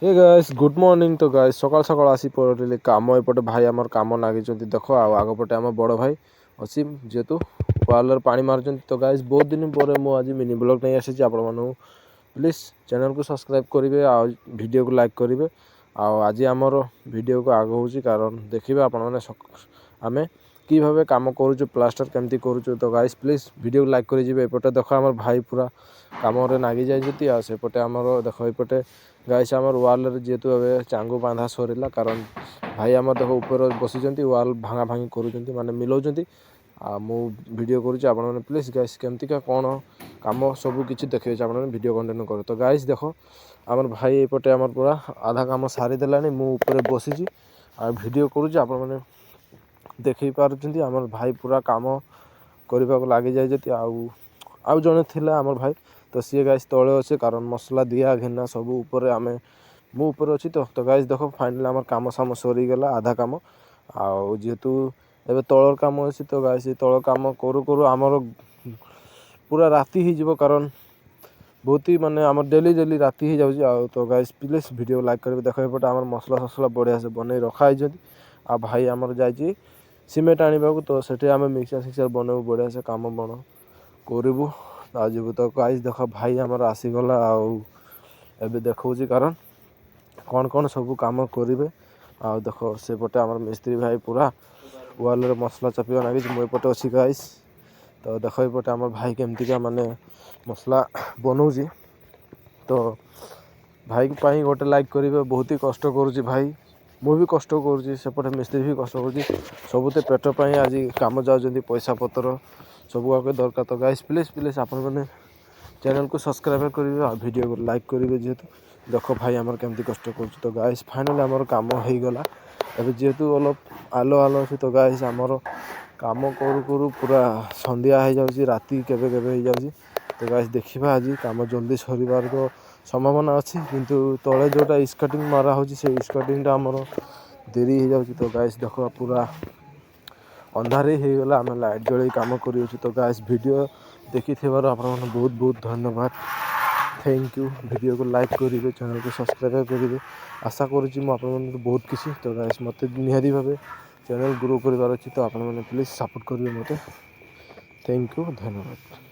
हे guys good morning. तो guys सकाल सकाल आसी पड़े कम एपटे भाई आमर कम नागी देख आगपटे आम बड़ भाई अच्छी जेहेतु वाल पानी मार्च। तो गाइस बहुत दिन पर मुझे मिनी ब्लॉग नहीं आसी आपण मानू प्लीज चैनल को सब्सक्राइब करेंगे आ वीडियो को लाइक करेंगे। आज आमर वीडियो को आग हो कारण देखिए आपण मैंने आम कि भाव कम करुचु प्लास्टर केमती करुचु। तो गाइस प्लीज वीडियो को लाइक करेंगे। एपटे देख आम भाई पूरा कम नागी जाइए सेपटे आमर देख एपटे गाइस आमर वाल जेहेतु ए चांगू बांधा सरला कारण भाई आम देख ऊपर बसी वाल भांगा भांगी कर माने मिलाऊँ मु वीडियो करुँच आप प्लीज गाइस केमतिका कौन कम सब किसी देखिए आप वीडियो कंटिन्यू कर। तो गाइस देख आमर भाई एपटे आमर पूरा आधा कम सारीदेला मुझे बसी वीडियो करुँच आप देखी पार्टी आमर भाई पूरा कम करने को लगी जाइए आउ जड़े थे आमर भाई तो सी गाइस तले अच्छे कारण मसला दिया घिना सब ऊपर आम मुझे अच्छी तो गाइस देख फाइनाली आम कम साम सरीगला आधा कम जेहेतु एवं तलर कम अच्छी। तो गाइस तल कम करू करू आमर पूरा राति हो कारण बहुत ही माने आम डेली डेली राति हो जाऊँ। तो गाइस प्लीज वीडियो लाइक करेंगे। देख एपटे आम मसला फसला बढ़िया से बन रखाई आ भाई आमर जाइए सीमेंट आने तो सेठी आम मिक्सचर फिक्सचर बनबू बढ़िया से कम बन करूँ आज। तो गाइस देख भाई आमर आसीगला एबे देखा कारण कौन कौन सब कम करेंगे आ देख सेपटे आम मिस्त्री भाई पूरा वाल मसला चपिया लगी मुझे अच्छी गाइस। तो देख एपटे आम भाई केमतिका माने मसला बनाऊँ तो भाई पाई गोटे लाइक करेंगे। बहुत ही कष्ट करुँच भाई मुझे कष्ट करुँच मिस्त्री भी कष्ट करुँच सबुते पेट आज कम जाऊँ पैसा पतर सब आगे दरकार। तो गाइस प्लीज प्लीज आप चैनल को सब्सक्राइब करेंगे और वीडियो को लाइक करेंगे जेहेतु देख भाई आमर केमती कष्ट कर। तो गाइस फाइनाली आमर कम हो गला एवं जेहेतु अलग आलो आलो अच्छे। तो गाइस आमर कम करू करू पूरा संध्या हो जाऊँगी राति केवे केवे हो जाऊँगी। तो गाइस देखा आज कम जल्दी सर तो संभावना अच्छी किंतु तले जोटा स्कटिंग मारा हो स्कटिंगटा आमर देरी हो जाऊँगी। तो गाइस देख पूरा अंधारे हो गला आम लाइट जल कम कर। तो गाइस वीडियो देखि आप बहुत बहुत धन्यवाद थैंक यू। वीडियो को लाइक करेंगे चैनल को सब्सक्राइब करेंगे आशा करुँची बहुत किसी। तो गाइस मत निहारी भाव चैनल ग्रो करार अच्छी तो आप प्लीज सपोर्ट करेंगे मत थैंक यू धन्यवाद।